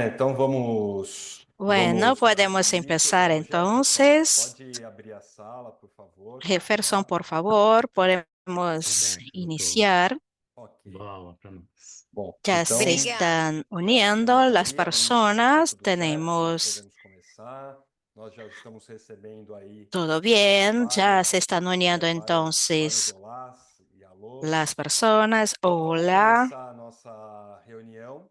Então vamos Bueno, podemos início, né, empezar Rogério? entonces. Pode abrir a sala, por favor, Jefferson, tá? por favor, Tá podemos bom, eu tô. iniciar. Ok. Boa aula para nós. Bom, Ya se então Obrigada. están já uniendo estamos las aí, tá personas. tudo certo, já Tenemos podemos começar. Nós já estamos recebendo aí todo bien. Ya se várias, están uniendo vários entonces olás e alôs. las personas. Então vamos Hola. começar a nossa reunião,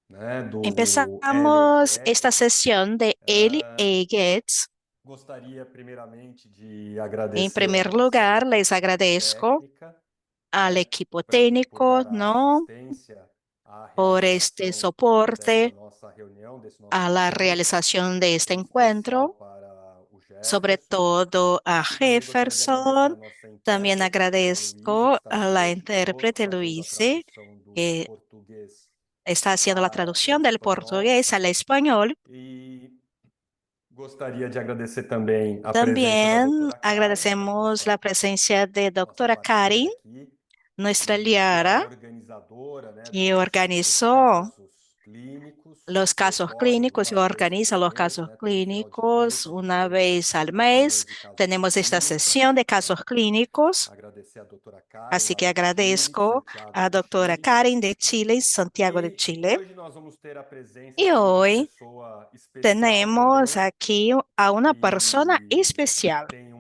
né, do Empezamos esta LEGET. sesión de Eli Gates. Gostaria primeiramente de En agradecer a primer nossa lugar, les equipe agradezco técnica, al né, equipo por técnico, dar a ¿no? assistência à Por este realização dessa soporte nossa reunião, desse nosso a la encontro, realización de este em especial encuentro, para o sobre Jefferson. todo a Também gostaria de agradecer a Jefferson. nossa También intérprete, a Heloísa, que agradezco está a aqui la hoje conosco, intérprete fazendo a Luise, tradução do que português está haciendo la para o traducción del espanhol. portugués al español. E gostaria de agradecer também a presença da También doutora Karen, que é a agradecemos la presencia de nossa doctora parceira Karin, aqui, nuestra que é a liara, organizadora, né, que dos organizó casos clínicos los que casos ocorrem clínicos y uma vez organiza por los mês, casos né, todo final de clínicos mês. A gente una tem vez al o mes. torneio de casos Tenemos esta clínicos. sesión de casos clínicos. Agradecer a doutora Karen, Así lá que do Chile, de agradezco Santiago a do doctora Chile. Karen de Chile, Santiago de E Chile. hoje nós vamos ter a presença Y aqui de uma hoy pessoa especial tenemos também, aquí a una persona que especial. tem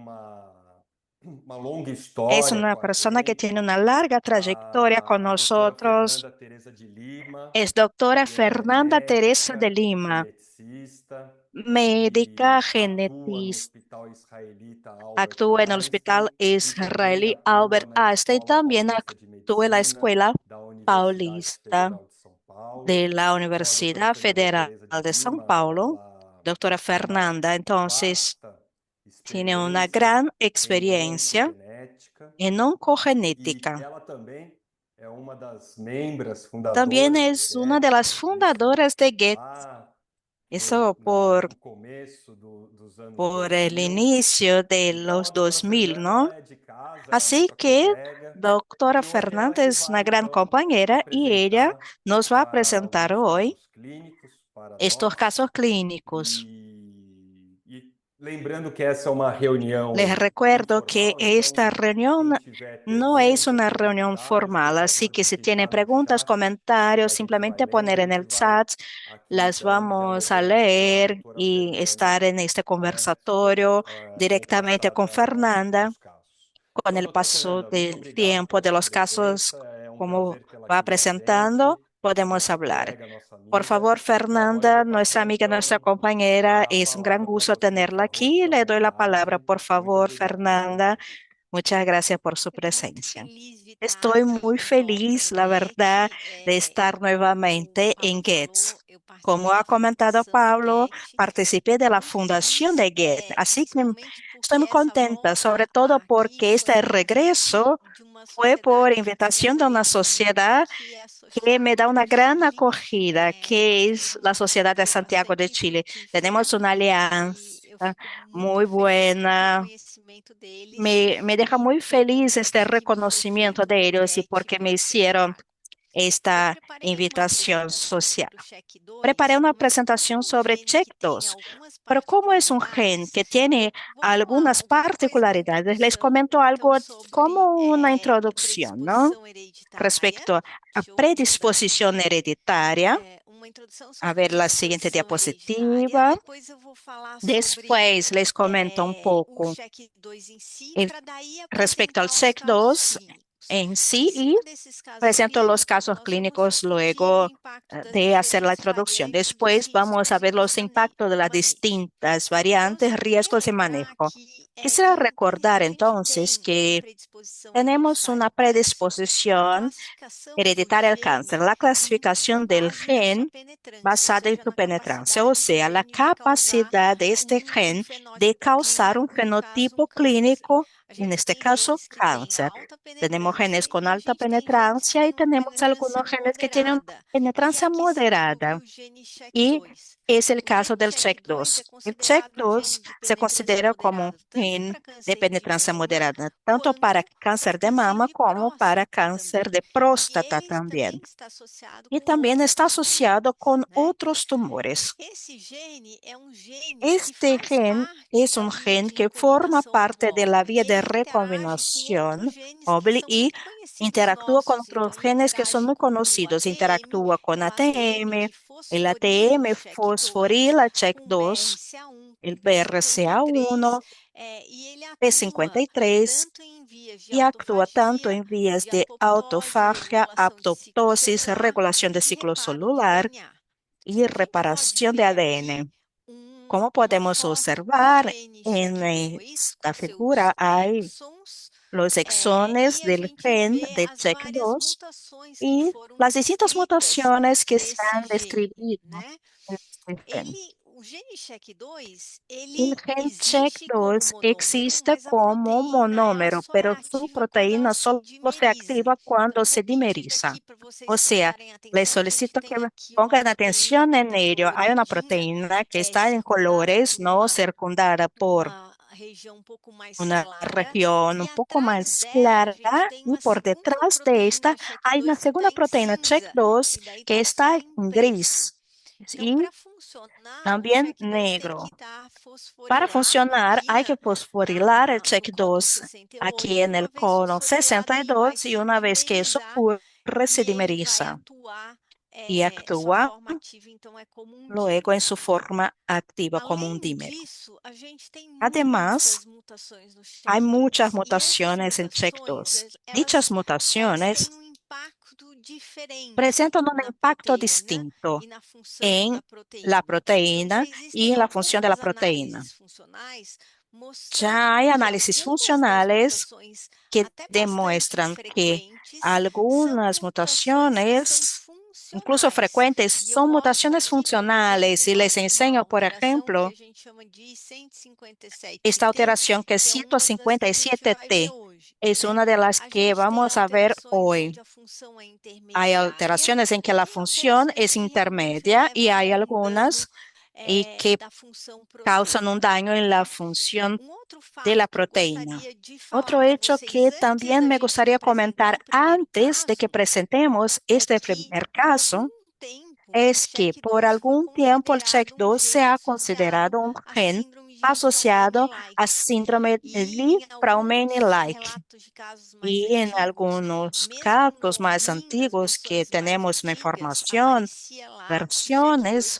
uma longa Es história una com a persona que gente, tiene una larga trayectoria con a doutora nosotros. Fernanda Teresa de Lima, Es doctora que é Fernanda Teresa de médica, Lima, geneticista médica, e atua no genetista. Hospital Israelita Albert Actúa en el Einstein Hospital e também Israelí atua Albert na Einstein. Escola También Paulista de actúa en la Medicina Escuela da Universidade Paulista Federal de São Paulo. de la Então, a doutora Universidad Fernanda Federal Teresa de de São Lima, Paulo, doctora tem uma Fernanda. Entonces, vasta tiene una experiência gran em experiencia oncogenética en e oncogenética. ela também é uma das membros También fundadoras do es una de GET, las né? Isso fundadoras de GET. lá Eso no começo dos anos por el 2000. inicio de Então, a los doutora 2000, Fernanda, ¿no? ela é de casa, ela é Así nossa que colega, doctora e ela Fernanda que es una vai, gran então, compañera y ella apresentar nos va a presentar alguns hoy casos clínicos para estos nós. casos clínicos. E lembrando que essa é uma Les reunião recuerdo que informal, esta então quem reunión tiver no es perguntas, una reunión comentários, por formal, así favor, que si tiene digitar no preguntas, chat, que comentarios, a gente vai simplemente lendo, poner a en gente el vai chat, aqui las então vamos a dialogando com a leer doutora y Fernanda, estar en este né, conversatorio com o directamente passar con Fernanda. dos casos. Con Então, el doutora paso Fernanda, muito del obrigado tiempo pela de sua los casos, presença, é um como prazer tê-la va aqui com a gente, presentando, podemos nossa hablar. colega, nossa Por amiga. favor, E agora eu Fernanda, vou nuestra passar amiga, nuestra então compañera, a es un gran palavra para gusto você, por tenerla favor, aquí. fique à Le doy la palabra, vontade. por Muito favor, obrigado, Fernanda. Fernanda. Muchas gracias por su Fico muito presencia. feliz de estar Estoy aqui muy de volta feliz, no la verdad, GET. de estar Como o nuevamente en Pablo Getz. falou, eu Como participei ha da comentado fundação do Pablo, GET, participé de la muito fundación feliz, de Get, así que principalmente estoy porque muy essa contenta, sobre volta todo aqui porque foi este a convite regreso de uma fue por sociedade que me invitación de una acolheu muito, sociedad que é a que me da Santiago una do gran Chile. acogida, Nós que temos es la uma Sociedad de aliança Santiago de bastante Chile. frutífera Tenemos una e eu alianza fico muito muy feliz com o buena. reconhecimento deles Me deja e muy pelo feliz este convite que me foi reconocimiento feito de pelo ellos y GET porque me para hicieron apresentar. Eu esta preparei uma invitación apresentação social. sobre o Preparé CHEC2, una mas como presentación é um sobre gene que tem CHEC2, algumas pero como es un gen particularidades, que eu tiene vou falar algunas alguma coisa na particularidades, les introdução, comento algo então, sobre como una introducción, ¿no? predisposição hereditária. Respecto a Deixa eu mudar predisposición aqui. hereditaria. Uma introdução A sobre ver la siguiente predisposição hereditária. diapositiva. Depois eu vou falar sobre Después les comento un o poco CHEC2 em si, eh, para daí respecto al apresentar os casos SEC2 clínicos. en Em sí y cima desses casos presento los clínicos, casos nós vamos clínicos discutir o luego impacto das de hacer la diferentes introducción. variantes dos Después vamos a riscos e ver dos los impactos de las manejos. distintas Então, variantes, só queria riesgos y lembrar manejo. que Quisiera como a recordar gente entonces tem uma que predisposição tenemos hereditária una ao câncer, a predisposición classificação do hereditaria al cáncer. gene La muda com clasificación del base na sua gen penetrância, ou basada en seja, su na penetrancia, o capacidade do sea, la gene de causar capacidad de este um gen de fenótipo causar un clínico, no caso, um fenotipo câncer. clínico En este caso, cáncer. Tenemos genes con alta penetrancia y tenemos algunos genes que tienen penetrancia moderada. Y es el caso del CHEK2. El CHEK2 se considera como un gen de penetrancia moderada, tanto para cáncer de mama como para cáncer de próstata también. Y también está asociado con otros tumores. Este gen es un gen que forma parte de la vía de recombinación móvil y interactúa con otros genes que son muy conocidos. Interactúa con ATM, el ATM fosforila CHEK2, el BRCA1, P53 y actúa tanto en vías de autofagia, apoptosis, regulación del ciclo celular y reparación de ADN. Como podemos observar en esta figura, hay los exones del gen de CHEK2 y las distintas mutaciones que se han descrito en este gen. El gen CHEK2 existe como un monómero, pero su proteína solo se activa cuando se dimeriza. O sea, les solicito que pongan atención en ello. Hay una proteína que está en colores, ¿no? Circundada por una región un poco más clara y por detrás de esta hay una segunda proteína CHEK2 que está en gris y también negro. Para funcionar hay que fosforilar el CHEK2 aquí en el cono 62 y una vez que eso ocurre se dimeriza y actúa luego en su forma activa como un dímero. Además, hay muchas mutaciones en CHEK2. Dichas mutaciones presentan un impacto distinto en la proteína y en la función de la proteína. Ya hay análisis funcionales que demuestran que algunas mutaciones, incluso frecuentes, son mutaciones funcionales y les enseño, por ejemplo, esta alteración que es 157T. Es una de las que vamos a ver hoy. Hay alteraciones en que la función es intermedia y hay algunas que causan un daño en la función de la proteína. Otro hecho que también me gustaría comentar antes de que presentemos este primer caso es que por algún tiempo el CHEK2 se ha considerado un gen asociado a síndrome de Li-Fraumeni-like. Y en algunos casos más antiguos que tenemos una información, versiones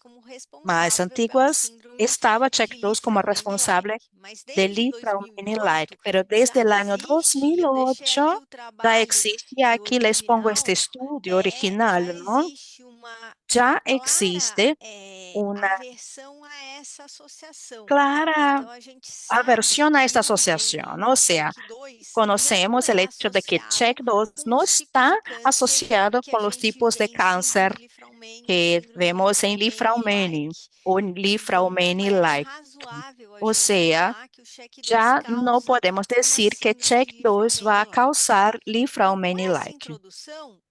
más antiguas, estaba CHEK2 como responsable del Li-Fraumeni-like, pero desde el año 2008 ya existe, y aquí les pongo este estudio original, ¿no? Ya existe una clara aversión a esta asociación, o sea, conocemos el hecho de que CHEK2 no está asociado con los tipos de cáncer que vemos en Li-Fraumeni o en Li-Fraumeni-like. O sea, ya no podemos decir que CHEK2 va a causar Li-Fraumeni-like.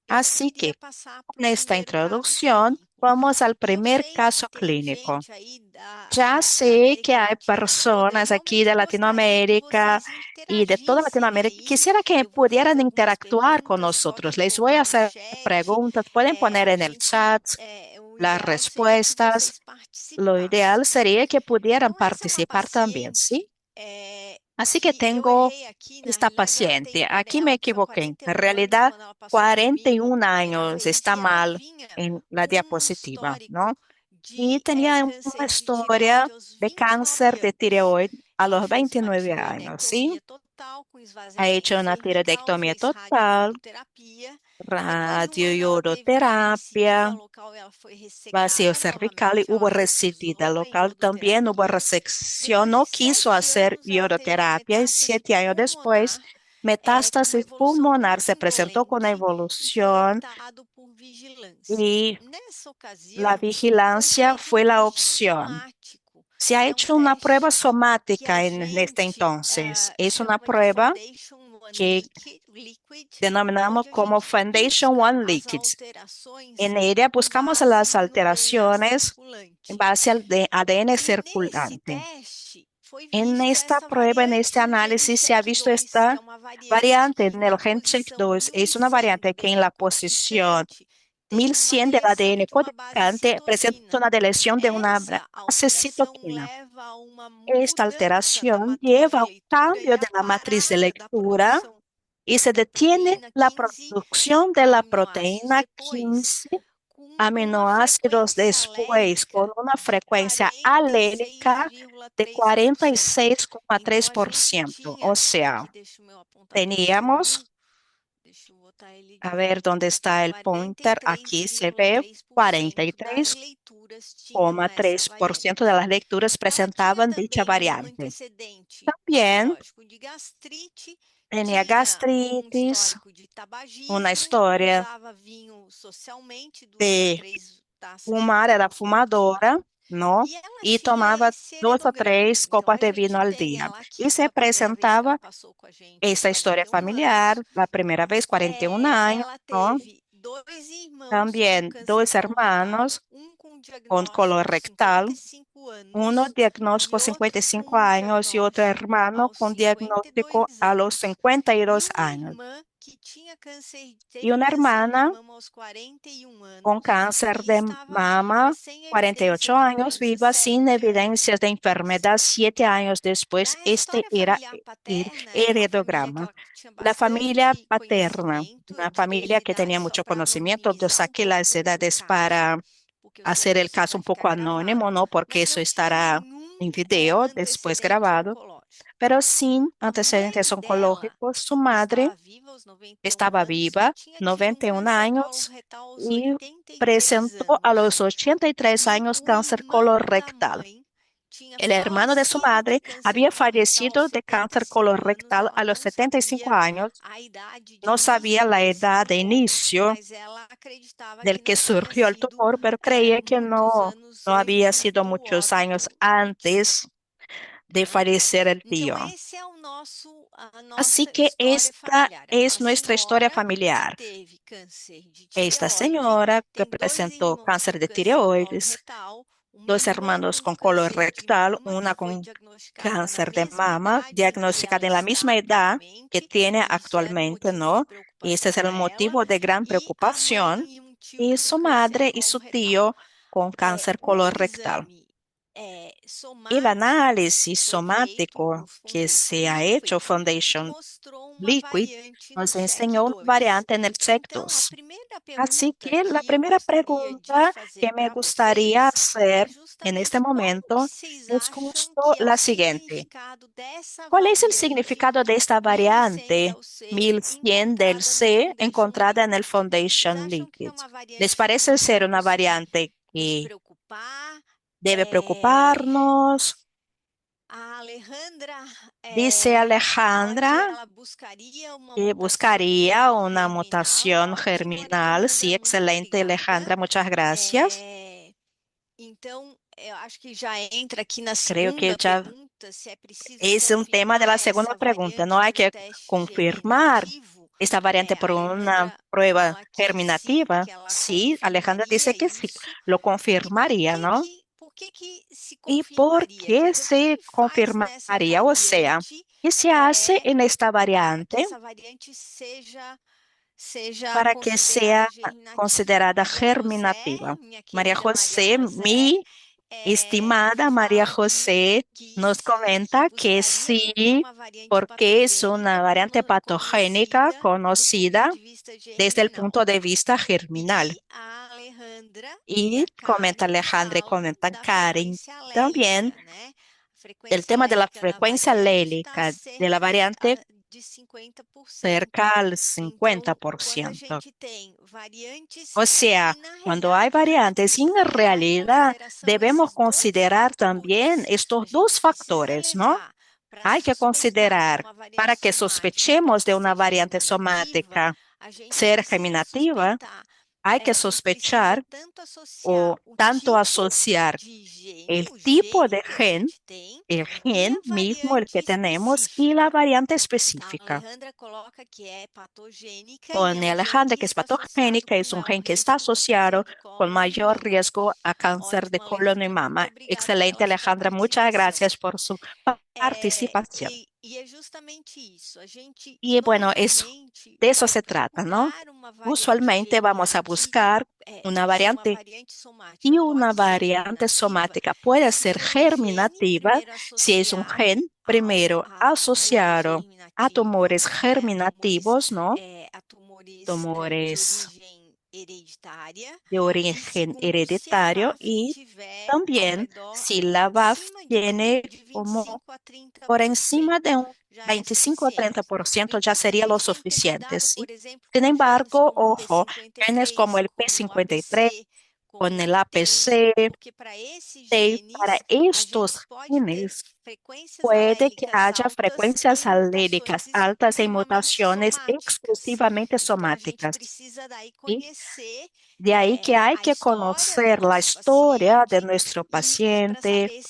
Así que, con esta introducción, vamos al primer caso clínico. Ya sé que hay personas aquí de Latinoamérica y de toda Latinoamérica. Quisiera que pudieran interactuar con nosotros. Les voy a hacer preguntas. Pueden poner en el chat las respuestas. Lo ideal sería que pudieran participar también, ¿sí? Así que tengo esta paciente. Aquí me equivoqué. En realidad, 41 años está mal en la diapositiva, ¿no? Y tenía una historia de cáncer de tireoide a los 29 años, ¿sí? Ha hecho una tiroidectomía total, radioiodoterapia, vacío cervical y hubo recidida local. También hubo resección, no quiso hacer iodoterapia y 7 años después, metástasis pulmonar se presentó con evolución y la vigilancia fue la opción. Se ha hecho una prueba somática en este entonces. Es una prueba que denominamos como Foundation One Liquids. En ella buscamos las alteraciones en base al ADN circulante. En esta prueba, en este análisis, se ha visto esta variante en el gen CHEK2. Es una variante que en la posición 1100 del ADN codificante presenta una deleción de una base citoquina. Esta alteración lleva a un cambio de la matriz de lectura y se detiene la producción de la proteína 15 aminoácidos después con una frecuencia alélica de 46,3%. O sea, teníamos, a ver dónde está el pointer, aquí se ve 43,3% de las lecturas presentaban dicha variante. También tenía gastritis, una historia de fumar, era fumadora, ¿no? Y tomaba 2 o 3 copas de vino al día. Y se presentaba esa historia familiar, la primera vez, 41 años, ¿no? También 2 hermanos con color rectal, uno diagnóstico 55 años y otro hermano con diagnóstico a los 52 años. Y una hermana con cáncer de mama, 48 años, viva sin evidencias de enfermedad 7 años después. Este era el heredograma. La familia paterna, una familia que tenía mucho conocimiento. Yo saqué las edades para hacer el caso un poco anónimo, ¿no? Porque eso estará en video después grabado, pero sin antecedentes oncológicos. Su madre estaba viva, 91 años, y presentó a los 83 años cáncer colorectal. El hermano de su madre había fallecido de cáncer colorectal a los 75 años. No sabía la edad de inicio del que surgió el tumor, pero creía que no había sido muchos años antes de fallecer el tío. Así que esta es nuestra historia familiar. Esta señora que presentó cáncer de tireoides, 2 hermanos con colorectal, una con cáncer de mama, diagnosticada en la misma edad que tiene actualmente, ¿no? Y ese es el motivo de gran preocupación. Y su madre y su tío con cáncer colorectal. El análisis somático que se ha hecho, Foundation Liquid, nos enseñó una variante en el CHEK2. Así que la primera pregunta que me gustaría hacer en este momento es justo la siguiente. ¿Cuál es el significado de esta variante 1100 del C encontrada en el Foundation Liquid? ¿Les parece ser una variante que debe preocuparnos? Dice Alejandra que buscaría una mutación germinal. Sí, excelente, Alejandra, muchas gracias. Creo que ya es un tema de la segunda pregunta. No hay que confirmar esta variante por una prueba germinativa. Sí, Alejandra dice que sí, lo confirmaría, ¿no? ¿Y por qué se confirmaría? O sea, ¿qué se hace en esta variante para que sea considerada germinativa? María José, mi estimada María José, nos comenta que sí, porque es una variante patogénica conocida desde el punto de vista germinal. Y comenta Alejandra y comenta Karen también el tema de la frecuencia alélica de la variante cerca al 50%. O sea, cuando hay variantes, en realidad debemos considerar también estos 2 factores, ¿no? Hay que considerar, para que sospechemos de una variante somática ser germinativa, hay que sospechar o tanto asociar el tipo de gen, el gen mismo, el que tenemos, y la variante específica. Pone Alejandra que es patogénica, es un gen que está asociado con mayor riesgo a cáncer de colon y mama. Excelente, Alejandra. Muchas gracias por su participación. Y bueno, de eso se trata, ¿no? Usualmente vamos a buscar una variante y una variante somática puede ser germinativa si es un gen primero asociado a tumores germinativos, ¿no? Tumores de origen hereditario y también si la VAF tiene como por encima de un 25 o 30% ya sería lo suficiente, ¿sí? Sin embargo, ojo, genes como el P53 con el APC, para estos genes puede que haya frecuencias alérgicas altas en mutaciones exclusivamente somáticas. ¿Sí? De ahí que hay que conocer la historia de nuestro paciente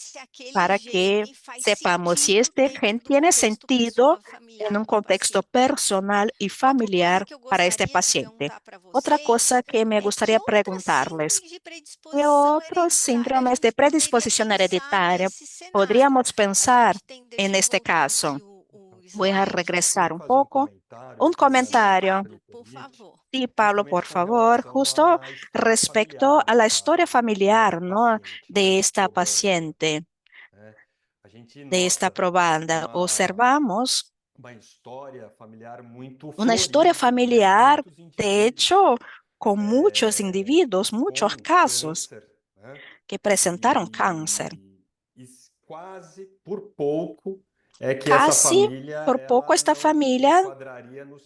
para que sepamos si este gen tiene sentido en un contexto personal y familiar para este paciente. Otra cosa que me gustaría preguntarles, ¿qué otros síndromes de predisposición hereditaria podríamos pensar en este caso? Voy a regresar un poco. Un comentario. Sí, Pablo, por favor, justo respecto a la historia familiar, ¿no? De esta paciente, de esta probanda, observamos una historia familiar, de hecho, con muchos individuos, muchos casos que presentaron cáncer. Casi por poco esta familia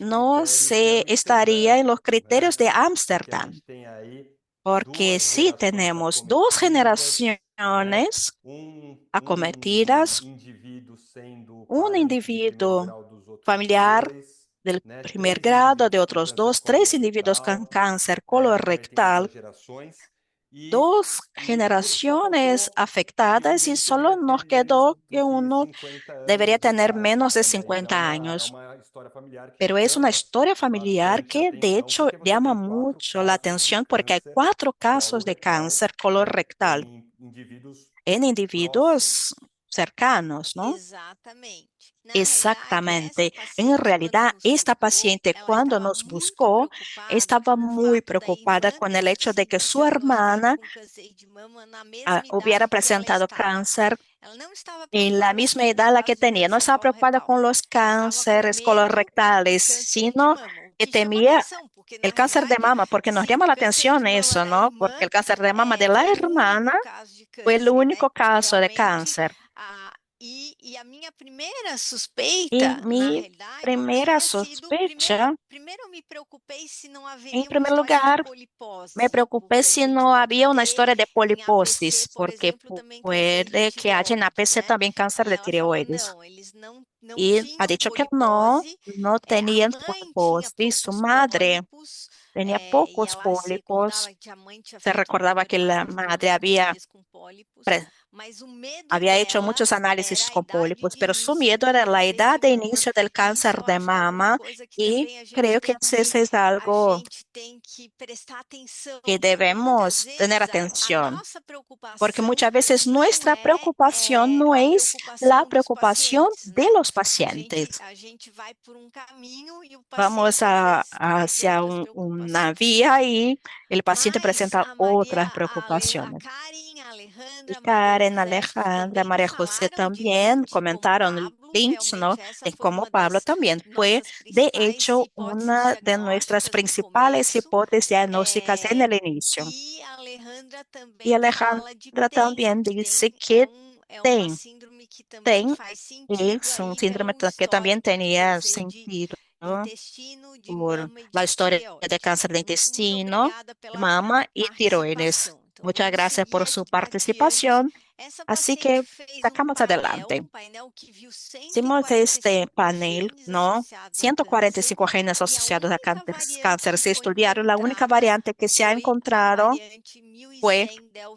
no se estaría en los criterios de Ámsterdam, porque sí tenemos dos generaciones acometidas, un individuo familiar del primer grado, de otros dos, tres individuos con cáncer colorectal, dos generaciones afectadas y solo nos quedó que uno debería tener menos de 50 años. Pero es una historia familiar que de hecho llama mucho la atención porque hay 4 casos de cáncer colorectal en individuos cercanos, ¿no? Exactamente. En realidad, esta paciente cuando nos buscó estaba muy preocupada con el hecho de que su hermana hubiera presentado cáncer en la misma edad a la que tenía. No estaba preocupada con los cánceres colorectales, sino que temía el cáncer de mama, porque nos llama la atención eso, ¿no? Porque el cáncer de mama de la hermana fue el único caso de cáncer. Y mi primera sospecha, en primer lugar, me preocupé si no había una historia de poliposis, porque puede que haya en APC también cáncer de tireoides. Y ha dicho que no, no tenían poliposis. Su madre tenía pocos pólipos. Se recordaba que la madre había hecho muchos análisis con pólipos, pero su miedo era la edad de inicio del cáncer de mama y creo que eso es algo que debemos tener atención, porque muchas veces nuestra preocupación no es la preocupación de los pacientes. Vamos hacia una vía y el paciente presenta otras preocupaciones. Y Karen, Alejandra, María José también comentaron links, ¿no? De cómo Pablo también fue, de hecho, una de nuestras principales hipótesis diagnósticas en el inicio. Y Alejandra también dice que TEN es un síndrome que también tenía sentido, ¿no? Por la historia de cáncer de intestino, mama y tiroides. Muchas gracias por su participación. Así que sacamos adelante. Hicimos este panel, ¿no? 145 genes asociados a cáncer se estudiaron. La única variante que se ha encontrado fue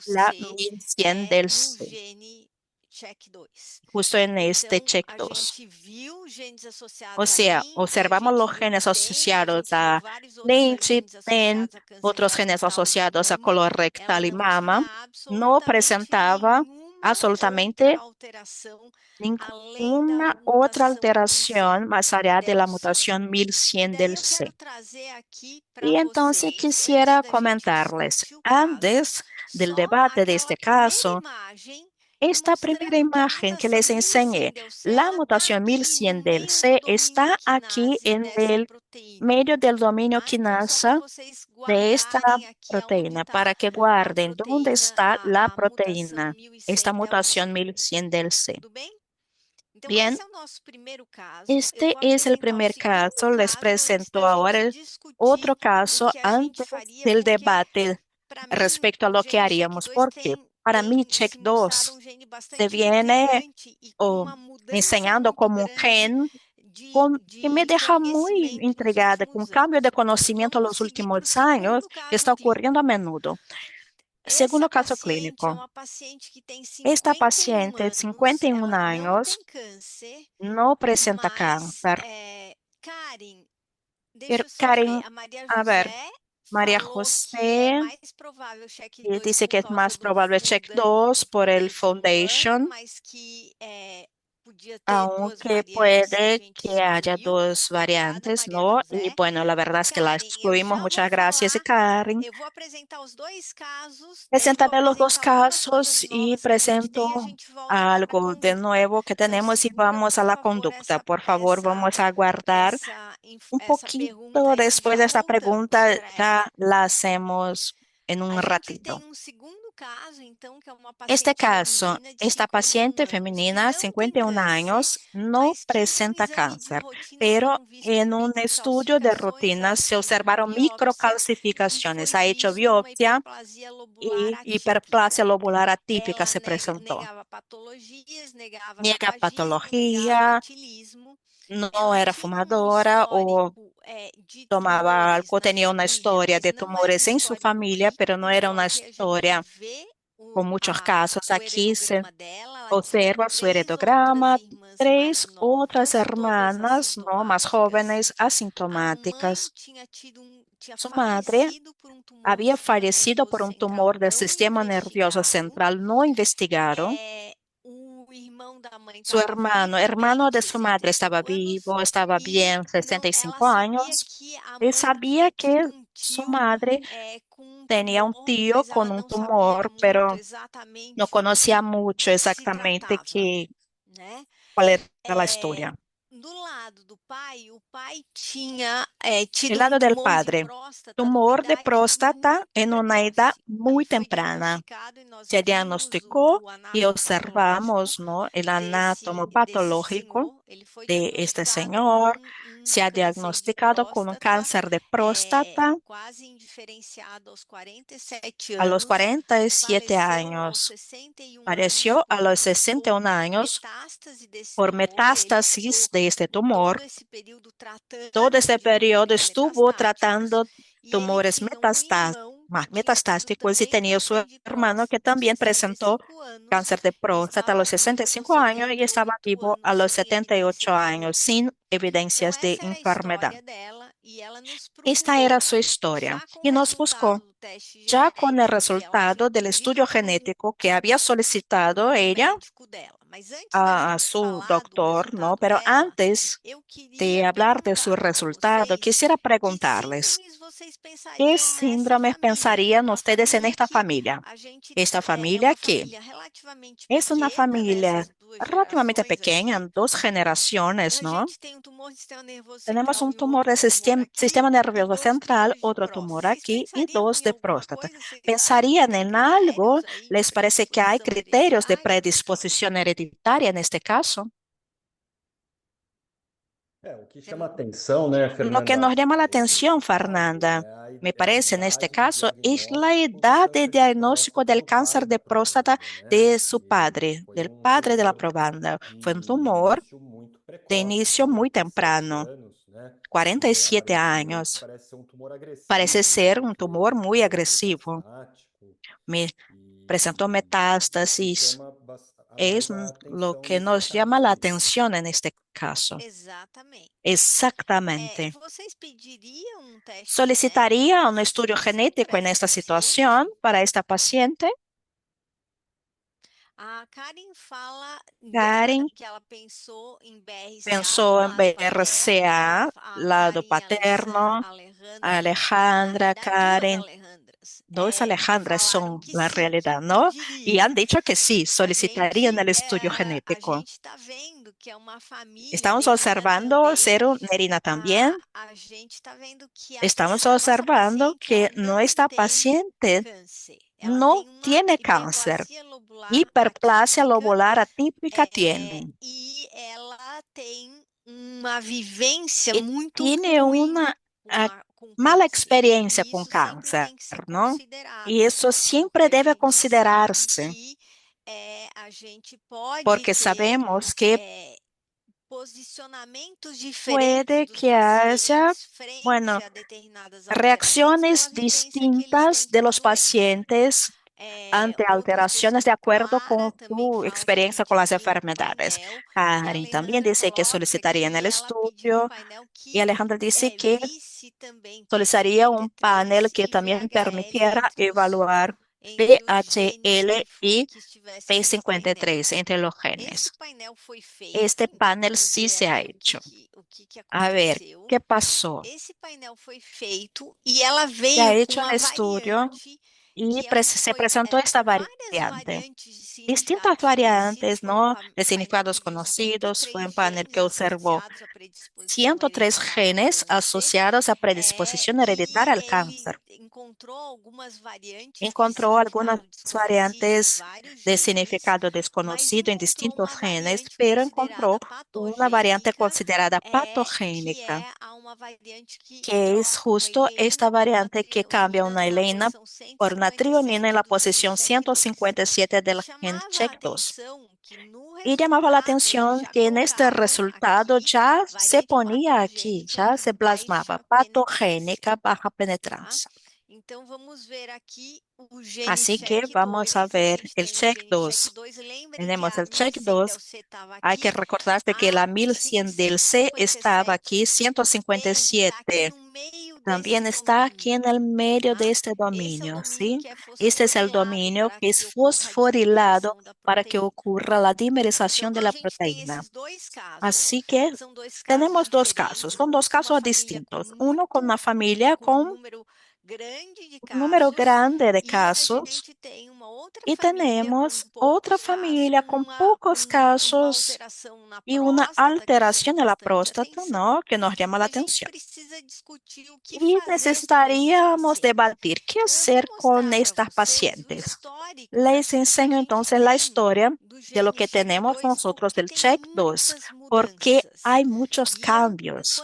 la 1100 del C, justo en este check 2. O sea, observamos los genes asociados a leche, PEN, otros genes asociados a colorectal y mama. No presentaba absolutamente ninguna otra alteración más allá de la mutación 1100 del C. Y entonces quisiera comentarles, antes del debate de este caso, esta primera imagen que les enseñé, la mutación 1100 del C está aquí en el medio del dominio quinasa de esta proteína, para que guarden dónde está la proteína, esta mutación 1100 del C. Bien, este es el primer caso. Les presento ahora otro caso antes del debate respecto a lo que haríamos, porque para mí check 2 se viene enseñando como un gen que me deja muy intrigada con cambio de conocimiento en los últimos años que está ocurriendo a menudo. Segundo caso clínico. Esta paciente de 51 años no presenta cáncer. Pero Karen, a ver, María José dice que es más probable check 2 por el Foundation, aunque puede que haya dos variantes, ¿no? Y bueno, la verdad es que la excluimos. Muchas gracias, Karen. Presentaré los dos casos y presento algo de nuevo que tenemos y vamos a la conducta. Por favor, vamos a aguardar un poquito después de esta pregunta, ya la hacemos en un ratito. Este caso, esta paciente femenina, 51 años, no presenta cáncer, pero en un estudio de rutina se observaron microcalcificaciones. Ha hecho biopsia y hiperplasia lobular atípica se presentó. Niega patología, no era fumadora o tomaba algo, tenía una historia de tumores en su familia, pero no era una historia con muchos casos. Aquí se observa su heredograma, 3 otras hermanas, ¿no?, más jóvenes, asintomáticas. Su madre había fallecido por un tumor del sistema nervioso central no investigado. Su hermano de su madre estaba vivo, estaba bien, 65 años. Él sabía que su madre tenía un tío con un tumor, pero no conocía mucho exactamente cuál era la historia. El lado del padre, tumor de próstata en una edad muy temprana. Se diagnosticó y observamos, ¿no?, el anátomo patológico de este señor. Se ha diagnosticado con un cáncer de próstata a los 47 años. Falleció a los 61 años por metástasis de este tumor. Todo ese periodo estuvo tratando tumores metastásticos y tenía su hermano que también presentó cáncer de próstata a los 65 años y estaba vivo a los 78 años sin evidencias de enfermedad. Esta era su historia y nos buscó ya con el resultado del estudio genético que había solicitado ella a su doctor, ¿no? Pero antes de hablar de su resultado, quisiera preguntarles, ¿qué síndromes pensarían ustedes en esta familia? Esta familia que es una familia relativamente pequeña, en 2 generaciones, ¿no? Tenemos un tumor del sistema nervioso central, otro tumor aquí y 2 de próstata. ¿Pensarían en algo? ¿Les parece que hay criterios de predisposición hereditaria en este caso? O que chama atenção, né, Lo que Fernanda? nos llama la atención, Fernanda, me parece en este caso, es la edad de diagnóstico del cáncer de próstata de su padre, del padre de la probanda. Fue un tumor de inicio muy temprano, 47 años. Parece ser un tumor muy agresivo. Me presentó metástasis. Es lo que nos llama la atención en este caso. Exactamente. ¿Solicitaría un estudio genético en esta situación para esta paciente? Karen pensó en BRCA, lado paterno, Alejandra, Karen. Dos Alejandras son la realidad, ¿no? Y han dicho que sí, solicitarían el estudio genético. Estamos observando Cero Nerina también. Estamos observando que nuestra paciente no tiene cáncer. Hiperplasia lobular atípica tiene. Y tiene una mala experiencia con cáncer, ¿no? Y eso siempre debe considerarse, porque sabemos que puede que haya, bueno, reacciones distintas de los pacientes ante alteraciones de acuerdo con su experiencia con las enfermedades. Karen también dice que solicitaría en el estudio y Alejandra dice que solicitaría un panel que también permitiera evaluar VHL y P53 entre los genes. Este panel sí se ha hecho. A ver, ¿qué pasó? Se ha hecho el estudio y se presentó esta variante. Distintas variantes, ¿no? De significados conocidos. Fue un panel que observó 103 genes asociados a predisposición hereditaria al cáncer. Encontró algunas variantes de significado desconocido en distintos genes, pero encontró una variante considerada patogénica, que es justo esta variante que cambia una helena por una trionina en la posición 157 del gen CHEK2. Y llamaba la atención que en este resultado ya se ponía aquí, ya se plasmaba patogénica baja penetrancia. Así que vamos a ver el CHEK2. Tenemos el CHEK2. Hay que recordarse que la 1100 del C estaba aquí, 157. También está aquí en el medio de este dominio, ¿sí? Este es el dominio que es fosforilado para que ocurra la dimerización de la proteína. Así que tenemos dos casos, son dos casos distintos. Uno con una familia con un número grande de casos y tenemos otra familia con pocos casos y una alteración de la próstata, ¿no? Que nos llama la atención. Y necesitaríamos debatir qué hacer con estas pacientes. Les enseño entonces la historia de lo que tenemos nosotros del CHEK2, porque hay muchos cambios.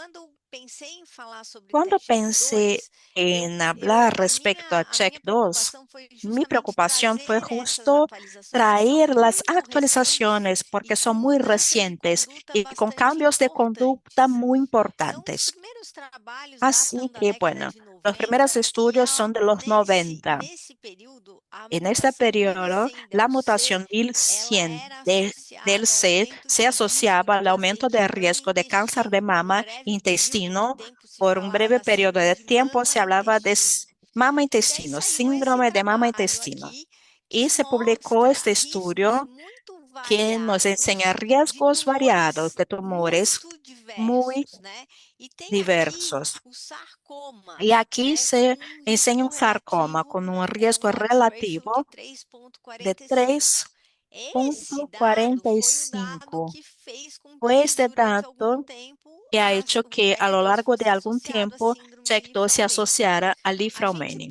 Cuando pensé en hablar respecto a CHEK2, mi preocupación fue justo traer las actualizaciones porque son muy recientes y con cambios de conducta muy importantes. Así que, bueno, los primeros estudios son de los 90. En este periodo, la mutación BIL100 del C se asociaba al aumento del riesgo de cáncer de mama e intestino. Por un breve periodo de tiempo se hablaba de mama-intestino, síndrome de mama-intestino. Y se publicó este estudio que nos enseña riesgos variados de tumores muy diversos. Y aquí se enseña un sarcoma con un riesgo relativo de 3,45. Fue este dato que ha hecho que a lo largo de algún tiempo CHEK2 se asociara al lifraumeni.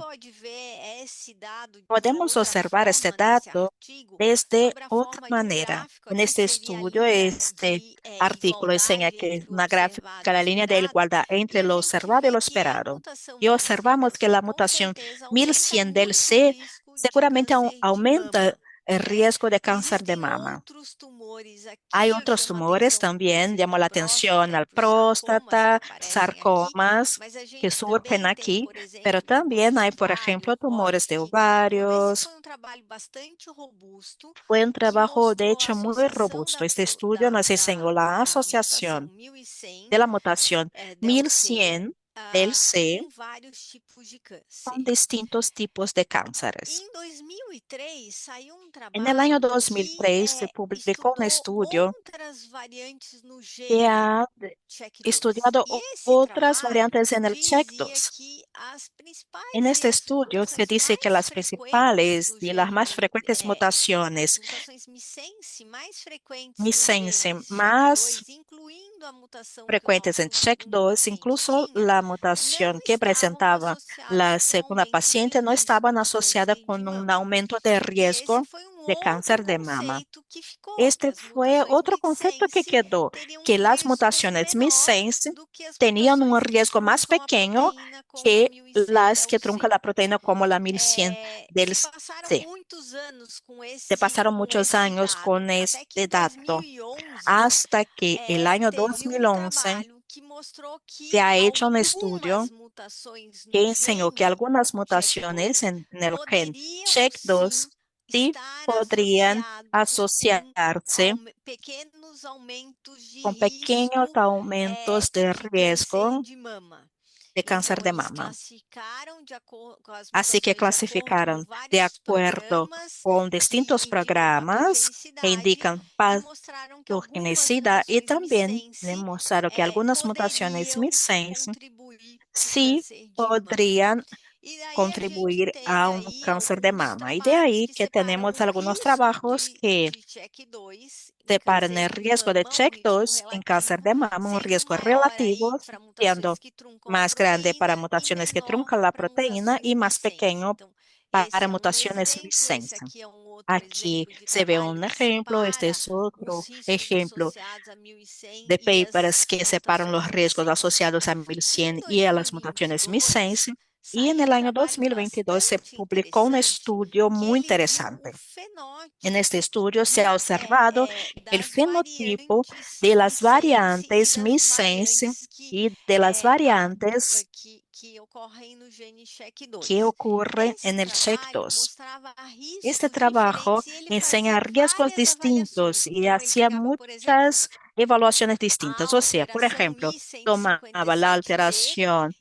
Podemos observar este dato desde otra manera. En este estudio, este artículo enseña que una gráfica la línea de igualdad entre lo observado y lo esperado. Y observamos que la mutación 1100 del C seguramente aumenta el riesgo de cáncer de mama. Hay otros tumores también, llamó la atención al próstata, sarcomas que surgen aquí, pero también hay, por ejemplo, tumores de ovarios. Fue un trabajo, de hecho, muy robusto. Este estudio nos enseñó la asociación de la mutación 1100 del C con distintos tipos de cánceres. En el año 2003 se publicó un estudio que ha estudiado otras variantes en el CHEK2. En este estudio se dice que las principales y las más frecuentes mutaciones missense más frecuentes en CHEK2, incluso la mutación que presentaba la segunda paciente, no estaban asociadas con un aumento de riesgo de cáncer de mama. Este fue otro concepto que quedó, que las mutaciones missense tenían un riesgo más pequeño que las que truncan la proteína como la 1100 del C. Se pasaron muchos años con este dato, hasta que el año 2011 se ha hecho un estudio que enseñó que algunas mutaciones en el gen CHEK2 sí podrían asociarse con pequeños aumentos de riesgo de cáncer de mama. Así que clasificaron de acuerdo con distintos programas que indican patogenicidad y también demostraron que algunas mutaciones missense sí podrían contribuir a un cáncer de mama. Y de ahí que tenemos algunos trabajos que separan el riesgo de CHEK2 en cáncer de mama, un riesgo relativo, siendo más grande para mutaciones que truncan la proteína y más pequeño para mutaciones missense. Aquí se ve un ejemplo, este es otro ejemplo de papers que separan los riesgos asociados a 1100 y a las mutaciones missense. Y en el año 2022 se publicó un estudio muy interesante. En este estudio se ha observado el fenotipo de las variantes missense y de las variantes que ocurren en el CHEK2. Este trabajo enseña riesgos distintos y hacía muchas evaluaciones distintas. O sea, por ejemplo, tomaba la alteración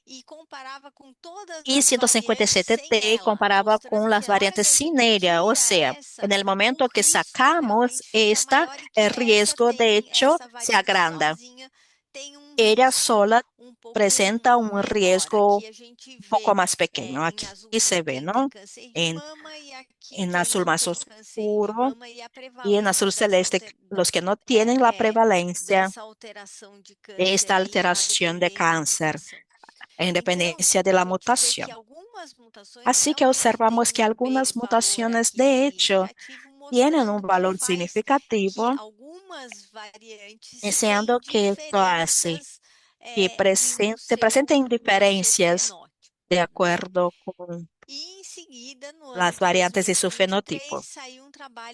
I157T y comparaba con las variantes sin ella. O sea, en el momento que sacamos esta, el riesgo de hecho se agranda. Ella sola presenta un riesgo un poco más pequeño. Aquí se ve, ¿no? En azul más oscuro y en azul celeste, los que no tienen la prevalencia de esta alteración de cáncer, en dependencia de la mutación. Así que observamos que algunas mutaciones, de hecho, tienen un valor significativo, enseñando que esto hace que se presenten diferencias de acuerdo con las variantes y su fenotipo.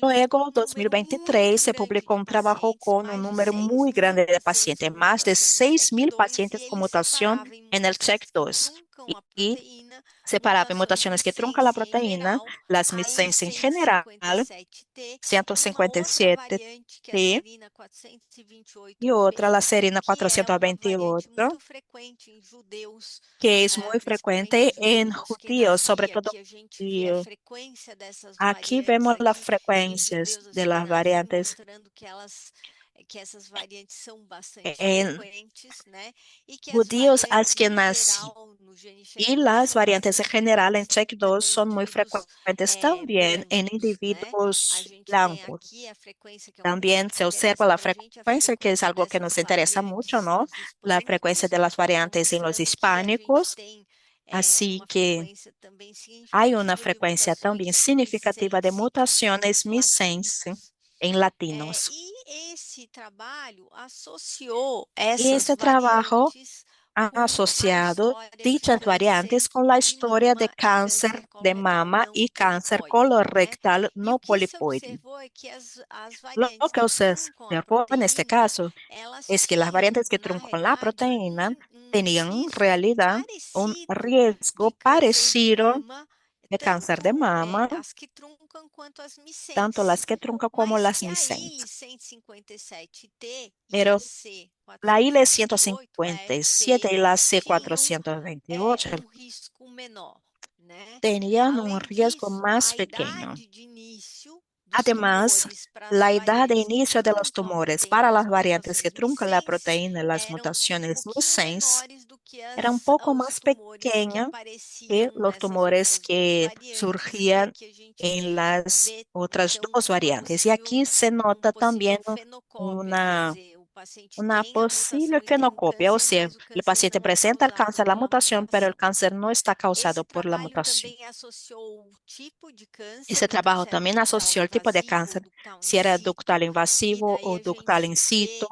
Luego, en 2023, se publicó un trabajo con un número muy grande de pacientes, más de 6,000 pacientes con mutación en el CHEK2. Y separaba en mutaciones que truncan la proteína, las missense en general, 157T, y otra, la serina 428, que es muy frecuente en judíos, sobre todo judíos. Aquí vemos las frecuencias de las variantes en judíos askenazí. Y las variantes en general en CHEK2 son muy frecuentes también en individuos blancos. También se observa la frecuencia, que es algo que nos interesa mucho, ¿no? La frecuencia de las variantes en los hispánicos Así que hay una frecuencia también significativa de mutaciones missense en latinos. Y este trabajo ha asociado dichas variantes con la historia de cáncer de mama y cáncer colorectal no polipoide. Lo que se observó en este caso es que las variantes que truncan la proteína tenían en realidad un riesgo parecido de cáncer de mama, tanto las que truncan como las missense. Pero la ILE 157 y la C428 tenían un riesgo más pequeño. Además, la edad de inicio de los tumores para las variantes que truncan la proteína en las mutaciones missense era un poco más pequeña que los tumores que surgían en las otras dos variantes. Y aquí se nota también una posible fenocopia, o sea, el paciente presenta el cáncer, la mutación, pero el cáncer no está causado por la mutación. Ese trabajo también asoció el tipo de cáncer, si era ductal invasivo o ductal in situ,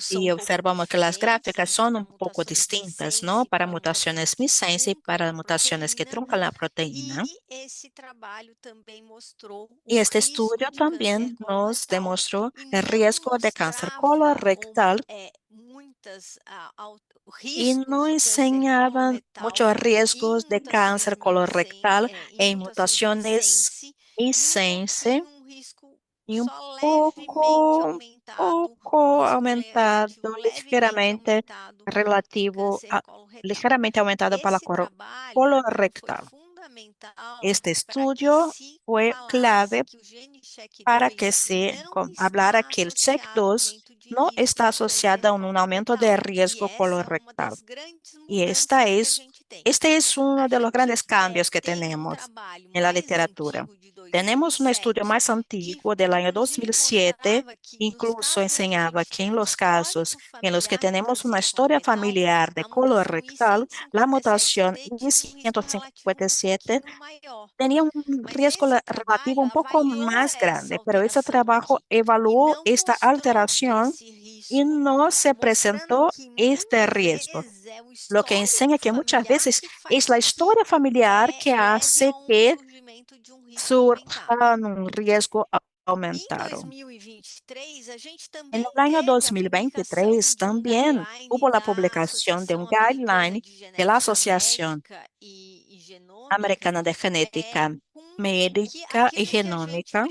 y observamos que las gráficas son un poco distintas, ¿no? Para mutaciones missense y para mutaciones que truncan la proteína. Y este estudio también nos demostró el riesgo de cáncer colorectal y no enseñaban muchos riesgos de cáncer colorectal en mutaciones missense y un poco aumentado, ligeramente aumentado para la colorectal. Este estudio fue clave para que se hablara que el CHEK2 no está asociado a un aumento de riesgo colorectal. Y este es uno de los grandes cambios que tenemos en la literatura. Tenemos un estudio más antiguo del año 2007, incluso enseñaba que en los casos en los que tenemos una historia familiar de colorectal, la mutación I157 tenía un riesgo relativo un poco más grande, pero ese trabajo evaluó esta alteración y no se presentó este riesgo, lo que enseña que muchas veces es la historia familiar que hace que surja un riesgo aumentado. En el año 2023 también hubo la publicación de un guideline de la Asociación Americana de Genética Médica y Genómica,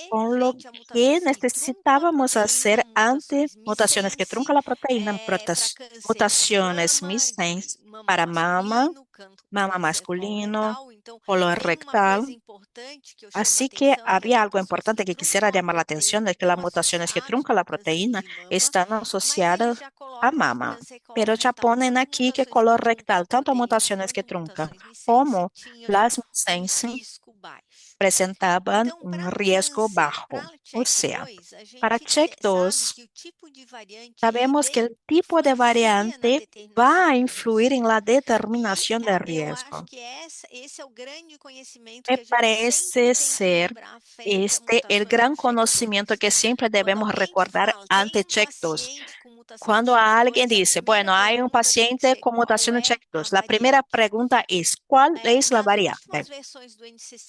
con lo que necesitábamos hacer ante mutaciones que truncan la proteína, mutaciones missense para mama masculino, colorectal. Así que había algo importante que quisiera llamar la atención, de que las mutaciones que truncan la proteína están asociadas a mama, pero ya ponen aquí que colorectal, tanto mutaciones que truncan como las missense presentaban un riesgo bajo. O sea, para CHEK2, sabemos que el tipo de variante va a influir en la determinación de riesgo. Me parece ser el gran conocimiento que siempre debemos recordar ante CHEK2. Cuando alguien dice, bueno, hay un paciente con mutación de CHEK2, la primera pregunta es, ¿cuál es la variante?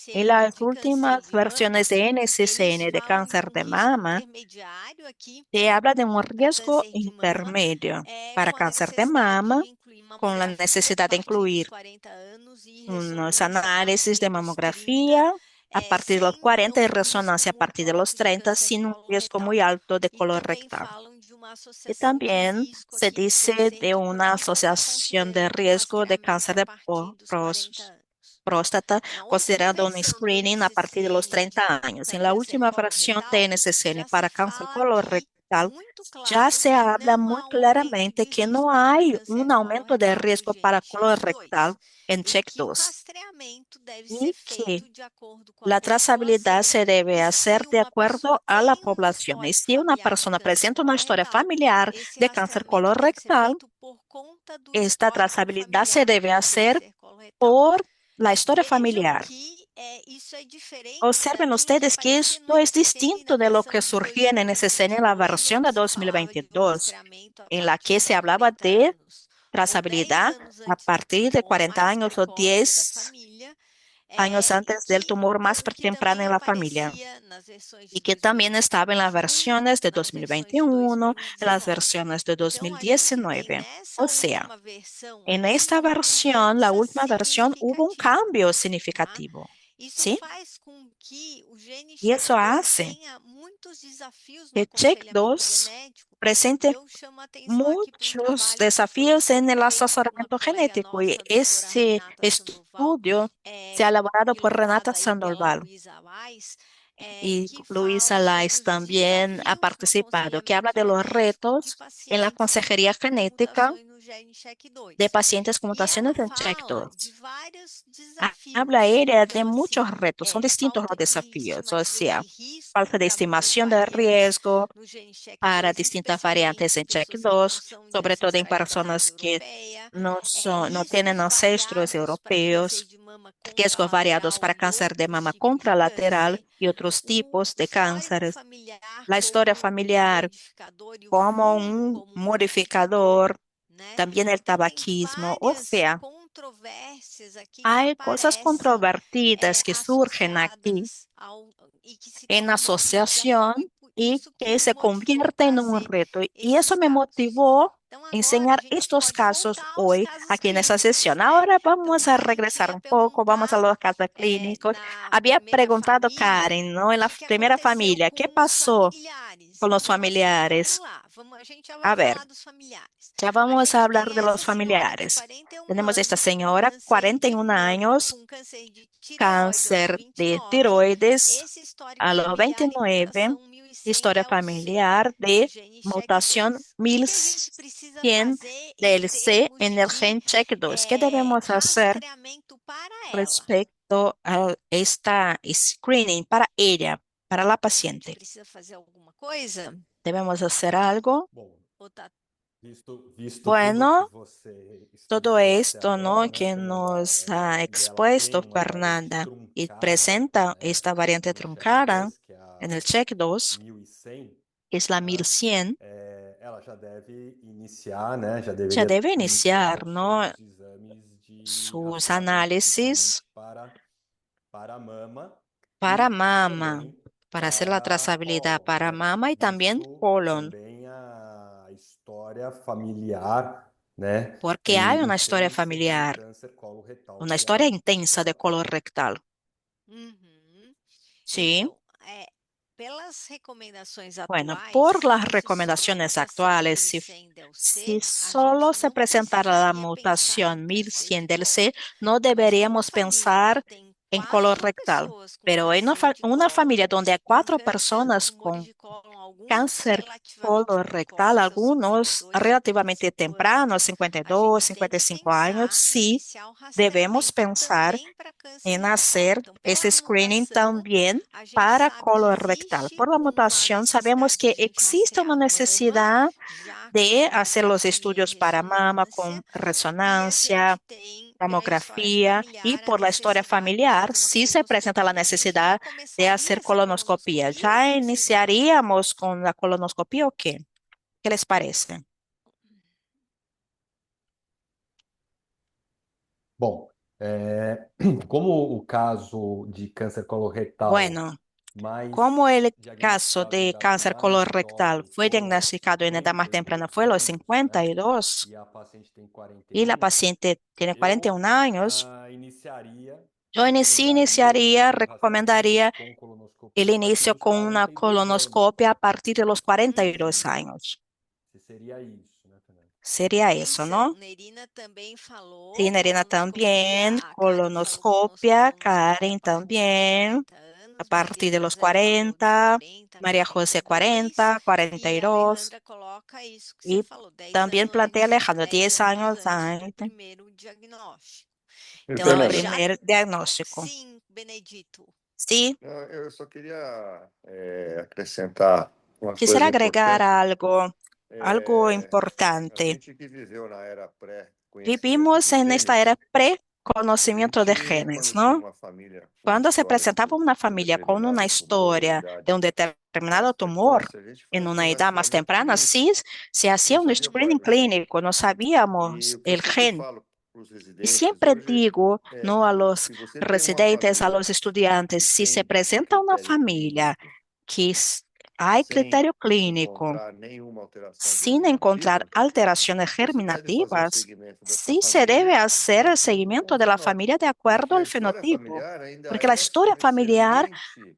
En las últimas versiones de NCCN de cáncer de mama, se habla de un riesgo intermedio para cáncer de mama, con la necesidad de incluir unos análisis de mamografía a partir de los 40 y resonancia a partir de los 30, sin un riesgo muy alto de colorectal. Y también se dice de una asociación de riesgo de cáncer de próstata, considerando un screening a partir de los 30 años. En la última versión de NCCN para cáncer colorectal, ya se habla muy claramente que no hay un aumento de riesgo para colorectal en CHEK2 y que la trazabilidad se debe hacer de acuerdo a la población. Y si una persona presenta una historia familiar de cáncer colorectal, esta trazabilidad se debe hacer por la historia familiar. Observen ustedes que esto es distinto de lo que surgía en NSCN en la versión de 2022, en la que se hablaba de trazabilidad a partir de 40 años o 10 años antes del tumor más temprano en la familia, y que también estaba en las versiones de 2021, en las versiones de 2019. O sea, en esta versión, la última versión, hubo un cambio significativo, ¿sí? Y eso hace que Check2 presente muchos desafíos en el asesoramiento genético, y ese estudio se ha elaborado por Renata Sandoval y Luisa Lais también ha participado, que habla de los retos en la consejería genética de pacientes con mutaciones en Check2. Habla ella de muchos retos, son distintos los desafíos, o sea, falta de estimación de riesgo para distintas variantes en Check2, sobre todo en personas que no tienen ancestros europeos, riesgos variados para cáncer de mama contralateral y otros tipos de cánceres, la historia familiar como un modificador, también el tabaquismo, o sea, hay cosas controvertidas que surgen aquí en asociación y que se convierte en un reto. Y eso me motivó a enseñar estos casos hoy aquí en esa sesión. Ahora vamos a regresar un poco, vamos a los casos clínicos. Había preguntado Karen, ¿no? En la primera familia, ¿qué pasó con los familiares? A ver, ya vamos a hablar de los familiares. Tenemos esta señora, 41 años, cáncer de tiroides a los 29, historia familiar de mutación 1100 del C en el gen CHEK2. ¿Qué debemos hacer respecto a esta screening para ella, para la paciente? ¿Debemos hacer algo? Visto tudo que Bueno, você todo explicou até esto, ¿no?, agora, né, que Fernanda? nos Essa ha família ela tem expuesto uma variante Fernanda y truncada, presenta né, esta variante no truncada CHEK2, que é en el a CHEK2, 1100, que es la né? 1100, Ela já deve iniciar, né? Já ya deveria debe iniciar iniciar, os ¿no?, seus exames de sus rastreamento, análisis principalmente para a mama para e mama, também para hacer la para trazabilidad cólon, para né? mama y también Visto colon, também a história familiar, né? porque hay E una historia extensa de familiar, câncer coloretal, una que é historia intensa de colon rectal. Sí. Bueno, por las recomendaciones actuales, si solo se presentara la mutación 1100 del C, no deberíamos pensar en colorectal. Pero en una familia donde hay 4 personas con cáncer colorectal, algunos relativamente tempranos, 52, 55 años, sí debemos pensar en hacer ese screening también para colorectal. Por la mutación, sabemos que existe una necesidad de hacer los estudios para mama con resonancia, mamografía, y por la historia familiar, sí se presenta la necesidad de hacer colonoscopia. ¿Ya iniciaríamos con la colonoscopia o qué? ¿Qué les parece? bom, como o caso de câncer coloretal Bueno, como mais el caso diagnosticado em de idades cáncer mais colorectal jovens, fue foram diagnosticado en edad más temprana, 52 fue a los anos, né? 52, E a paciente tem y la 41, paciente tiene eu 41 años, iniciaria, yo sí recomendaria iniciaría, o rastreamento recomendaría com el colonoscopia a partir inicio dos con una 42 anos. colonoscopia a partir de los 42 años. Se seria isso, né, Fernanda? Sería eso, ¿no? Sí, Nerina también, colonoscopia, Karen también, a partir de los 40, María José 40, 42, y también plantea Alejandro 10 años antes del Fernanda, primer diagnóstico. Sí, não, eu só queria acrescentar uma quisiera coisa agregar importante. algo algo importante. Vivimos en esta era pre-conocimiento de genes, ¿no? Cuando se presentaba una familia con una historia de un determinado tumor en una edad más temprana, sí, se hacía un screening clínico, no sabíamos el gen. Y siempre digo, ¿no?, a los residentes, a los estudiantes, si se presenta una familia que hay criterio clínico, sin encontrar alteraciones germinativas, sí se debe hacer el seguimiento de la familia de acuerdo al fenotipo, porque la historia familiar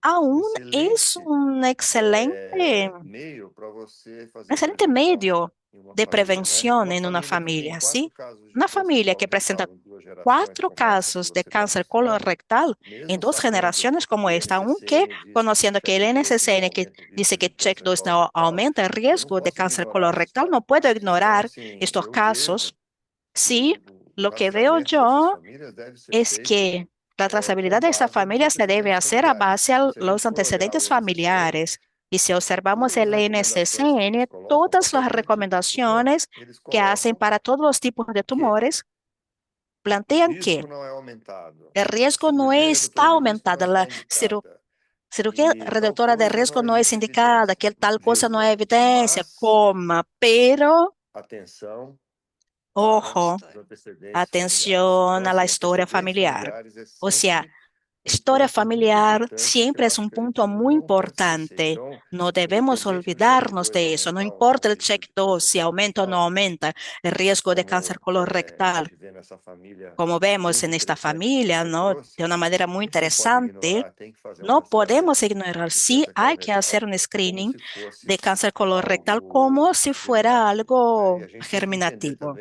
aún es un excelente medio de prevención en una familia, ¿sí? Una familia que presenta 4 casos de cáncer colorectal en 2 generaciones como esta, aunque conociendo que el NCCN que dice que CHEK2 no aumenta el riesgo de cáncer colorectal, no puedo ignorar estos casos. Sí, lo que veo yo es que la trazabilidad de esta familia se debe hacer a base de los antecedentes familiares. Y si observamos el NCCN, todas las recomendaciones que hacen para todos los tipos de tumores plantean que el riesgo no está aumentado, la cirugía reductora de riesgo no es indicada, que tal cosa no hay evidencia, pero, ojo, atención a la historia familiar. O sea, historia familiar siempre es un punto muy importante. No debemos olvidarnos de eso. No importa el CHEK2, si aumenta o no aumenta el riesgo de cáncer colorectal. Como vemos en esta familia, ¿no?, de una manera muy interesante, no podemos ignorar. Sí hay que hacer un screening de cáncer colorectal como si fuera algo germinativo.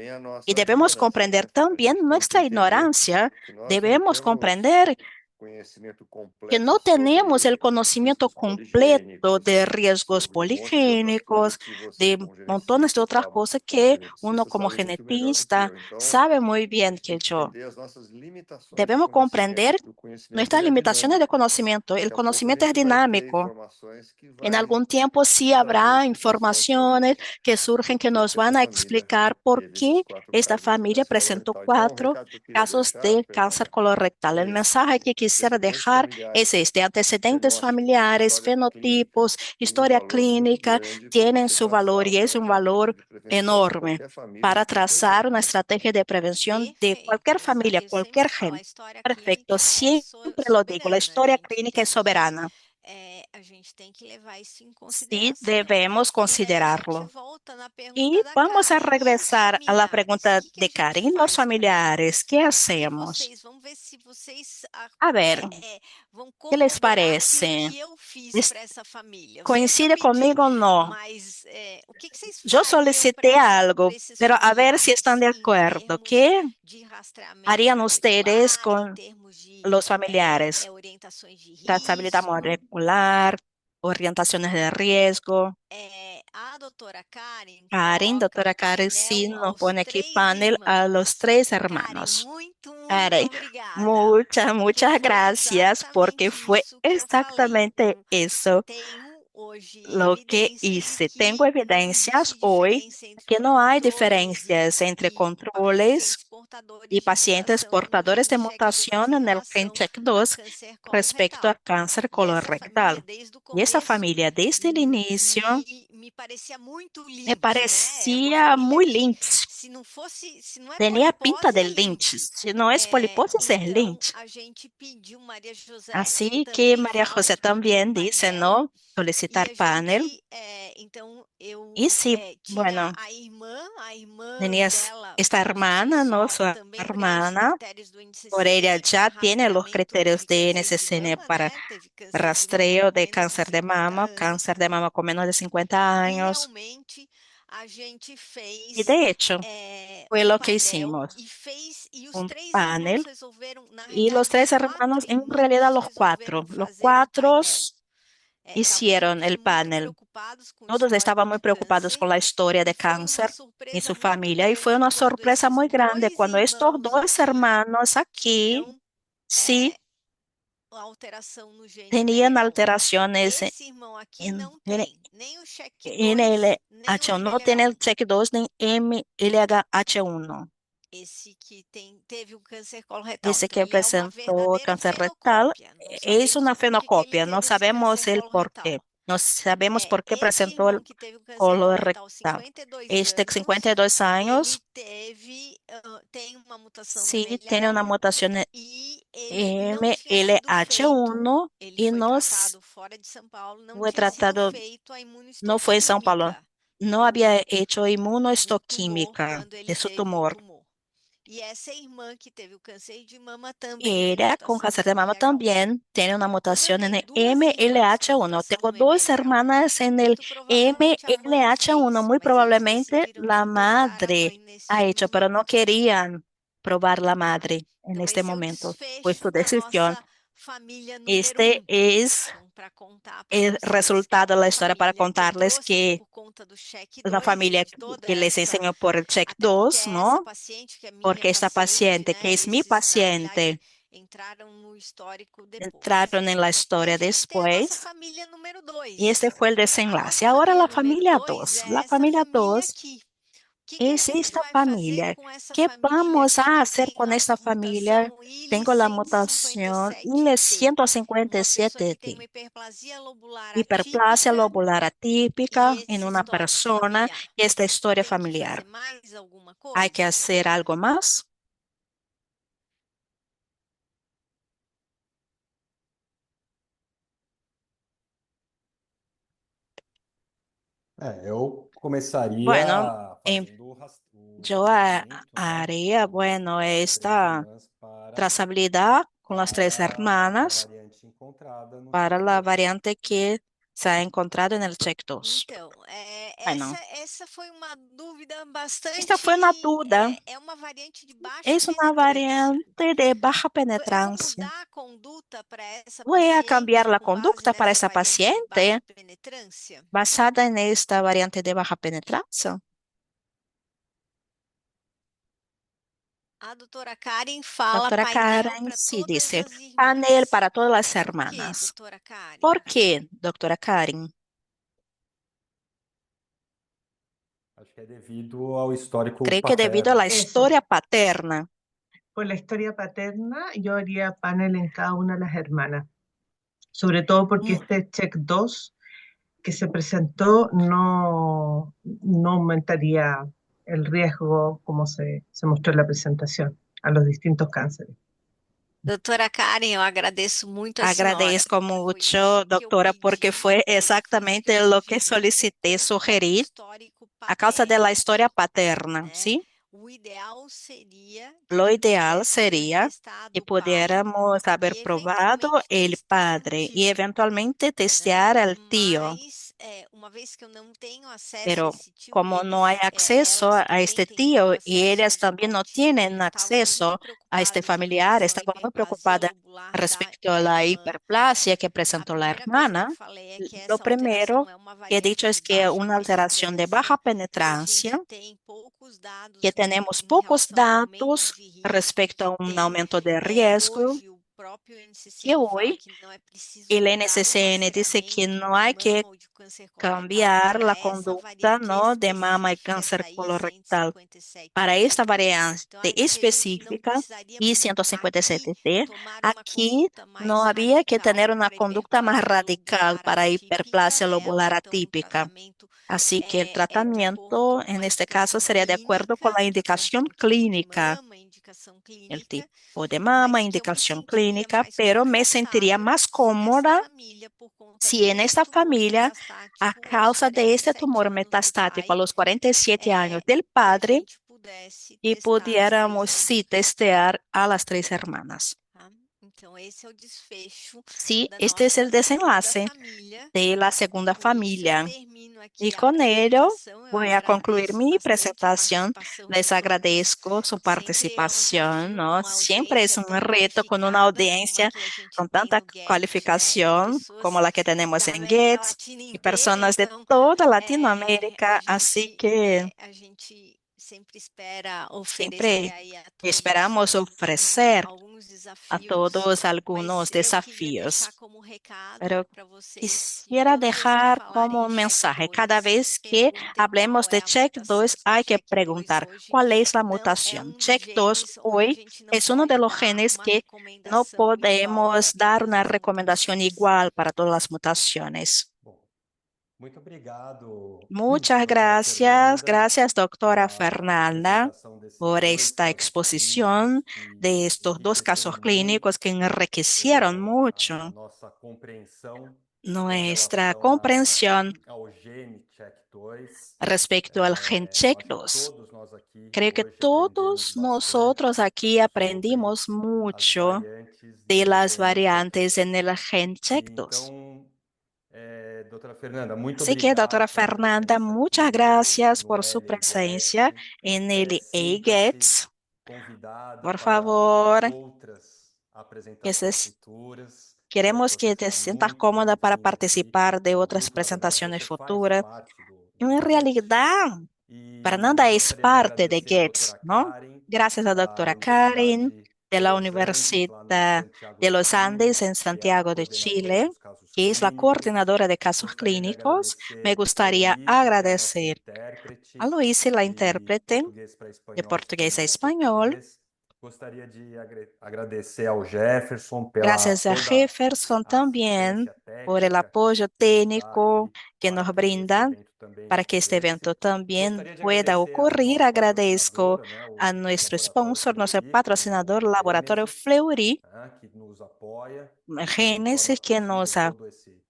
Y debemos comprender también nuestra ignorancia. Debemos comprender que no tenemos el conocimiento completo de riesgos poligénicos, de montones de otras cosas que uno como genetista sabe muy bien que yo. Debemos comprender nuestras limitaciones de conocimiento. El conocimiento es dinámico. En algún tiempo sí habrá informaciones que surgen que nos van a explicar por qué esta familia presentó 4 casos de cáncer colorectal. El mensaje que quisiera dejar es este: antecedentes familiares, fenotipos, historia clínica tienen su valor y es un valor enorme para trazar una estrategia de prevención de cualquier familia, cualquier gen. Perfecto, siempre lo digo, la historia clínica es soberana. Sí, debemos considerarlo. Y vamos a regresar a la pregunta de Karen, los familiares, ¿qué hacemos? A ver, ¿qué les parece? ¿Coincide conmigo o no? Yo solicité algo, pero a ver si están de acuerdo. ¿Qué harían ustedes con los familiares? Trazabilidad molecular, orientaciones de riesgo. Doctora Karen, sí nos pone aquí panel a los 3 hermanos. Karen, muchas gracias porque fue exactamente eso lo que hice. Tengo evidencias hoy que no hay diferencias entre controles y pacientes portadores de mutación en el gen CHEK2 respecto a cáncer colorectal. Y esa familia desde el inicio me parecía muy Lynch. Tenía pinta de Lynch. Si no es poliposis, es Lynch. Así que María José también dice, ¿no?, solicitar panel. Y sí, bueno, tenías esta hermana, ¿no?, su hermana, por ella ya tiene los criterios de NCCN para rastreo de cáncer de mama con menos de 50 años. Y de hecho, fue lo que hicimos, un panel, y los 3 hermanos, en realidad los cuatro hicieron el panel. Todos estaban muy preocupados con la historia de cáncer en su familia y fue una sorpresa muy grande cuando estos 2 hermanos aquí, sí, tenían alteraciones en NLH1, no tiene el CHEK2 ni MLH1. Ese que presentó cáncer rectal es una fenocopia, no sabemos el por qué. No sabemos por qué presentó el colorectal. Este 52 años, sí, tiene una mutación en MLH1 y no fue tratado, no fue en São Paulo, no había hecho inmunohistoquímica de su tumor. Ella con cáncer de mama también tiene una mutación en el MLH1. Tengo dos hermanas en el MLH1. Muy probablemente la madre ha hecho, pero no querían probar la madre en este momento. Fue su decisión. Este es el resultado de la historia para contarles que la familia que les enseñó por el CHEK2, ¿no? Porque esta paciente, que es mi paciente, entraron en la historia después y este fue el desenlace. Ahora la familia 2. La familia 2 es esta familia. ¿Qué vamos a hacer con esta familia? Tengo la mutación IL-157T, hiperplasia lobular atípica en una persona y esta historia familiar. ¿Hay que hacer algo más? Eu começaria Bueno, fazendo o yo rastreamento, né, haría, bueno, das três esta irmãs trazabilidad con las tres para a hermanas variante encontrada no para la CHEK2. variante que se ha encontrado en el CHEK2. Bueno, esta fue una duda. Es una variante de baja penetrancia. Voy a cambiar la conducta para esa paciente basada en esta variante de baja penetrancia. Doutora Karen sí dice, panel para todas las hermanas. ¿Por qué, doctora Karen? Acho que é devido ao histórico Creo que debido a la paterno. historia paterna. Por la historia paterna, yo haría panel en cada una de las hermanas, sobre todo porque este check 2 que se presentó no aumentaría el riesgo como se mostró en la presentación a los distintos cánceres. Doutora Karen, eu agradeço muito a senhora. Agradezco mucho, doctora, porque fue exactamente lo que solicité sugerir a causa de la historia paterna, ¿sí? Lo ideal sería que pudiéramos haber probado el padre y eventualmente testear al tío. Pero como no hay acceso a este tío y ellas también no tienen acceso a este familiar, estaba muy preocupada respecto a la hiperplasia que presentó la hermana. Lo primero que he dicho es que una alteración de baja penetrancia, que tenemos pocos datos respecto a un aumento de riesgo, que hoy el NCCN dice que no hay que cambiar la conducta, ¿no?, de mama y cáncer colorectal para esta variante específica I-157T. Aquí no había que tener una conducta más radical para hiperplasia lobular atípica. Así que el tratamiento en este caso sería de acuerdo con la indicación clínica, el tipo de mama, indicación clínica, pero me sentiría más cómoda si en esta familia, a causa de este tumor metastático a los 47 años del padre, y pudiéramos sí testear a las tres hermanas. Sí, este es el desenlace de la segunda familia. Y con ello voy a concluir mi presentación. Les agradezco su participación, ¿no? Siempre es un reto con una audiencia con tanta cualificación como la que tenemos en Gates y personas de toda Latinoamérica. Así que Siempre esperamos ofrecer a todos algunos desafíos, pero quisiera dejar como un mensaje, cada vez que hablemos de Check 2 hay que preguntar, ¿cuál es la mutación? Check 2 hoy es uno de los genes que no podemos dar una recomendación igual para todas las mutaciones. Bom, muito obrigado, Muchas doutora gracias, Fernanda, gracias doctora pela Fernanda apresentação desses por dois esta casos clínicos exposición que de estos dos enriqueceram casos clínicos muito que enriquecieron a mucho nossa compreensão com nuestra relação comprensión ao gene CHEK2. respecto al gen Eu acho que Check2. todos nós aqui Creo que hoje aprendemos todos bastante nosotros aquí sobre aprendimos as mucho variantes de do las gene variantes CHEK2. en el gen E Check2. então, doutora Fernanda, muito Así que, obrigado doctora pela Fernanda, presença muchas aqui gracias no por su presencia LA en el Sinta-se EGETS. convidada Por para favor, outras que se apresentações futuras. queremos Você que te será sientas muito cómoda para bem-vinda aqui participar de no otras grupo. Na verdade, presentaciones você faz futuras. parte do En GET. realidad, E Fernanda es gostaria de parte de agradecer a GETS, doutora ¿no? Karen, Gracias a da doctora Karen Universidade de de la Los Andes, lá no Universidad Santiago de do los Chile, Andes en que é a Santiago de coordenadora Chile, dos casos que es la clínicos. coordinadora de casos Gostaria de clínicos. Me agradecer a gustaría Luíse, que é a nossa agradecer a intérprete Luisa, la de intérprete português para de espanhol, portugués a espanhol a español. português. Gostaria de agradecer ao Jefferson pela Gracias a toda Jefferson a también assistência por el técnica apoyo que nos dá técnico aqui que para nos que esse brindan evento também para que este ocorresse. evento también Gostaria de pueda agradecer ao ocurrir. nosso Agradezco patrocinador, né, a o nuestro Laboratório sponsor, nuestro Fleury, patrocinador, com Laboratorio Gênesis, Fleury, né, que nos apoia e torna Génesis, que possível nos todo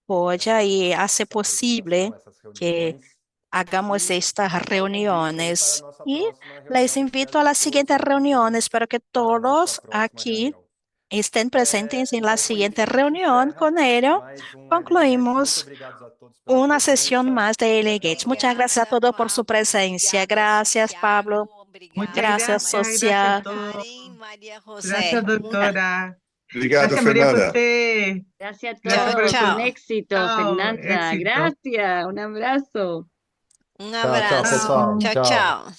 apoya y hace essa apresentação, posible essas que reuniões. hagamos E estas deixar o convite aí para a reuniones. nossa Y próxima les reunião. Espero invito a que la todos siguiente aqui reunión. também Espero que para a nossa todos próxima aquí reunião. estén presentes en la Então, com isso, siguiente a gente reunión. encerra Con ello, mais um LGETS. Muito concluimos obrigado a todos pela una sesión presença más de e até a Gates. Muchas próxima. gracias a Obrigada, todos por su Pablo. presencia. Obrigada, Gracias, Pablo. Santiago. Muchas Obrigada, Gracias, gracias, gracias a social. todos. Karen, María Gracias, José. doctora. Obrigado, Gracias, María Fernanda. José. Gracias a Gracias Chao, por el todos, un chao. éxito, Chao, Fernanda. éxito. Gracias, un abrazo. Un Tchau, tchau, abrazo. pessoal. Chao, Chao, Tchau. chao.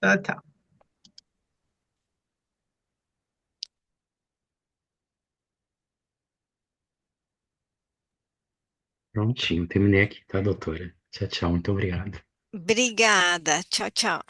chao, chao. Prontinho, terminei aqui, tá, doutora? Tchau, tchau, muito obrigado. Obrigada. Tchau, tchau.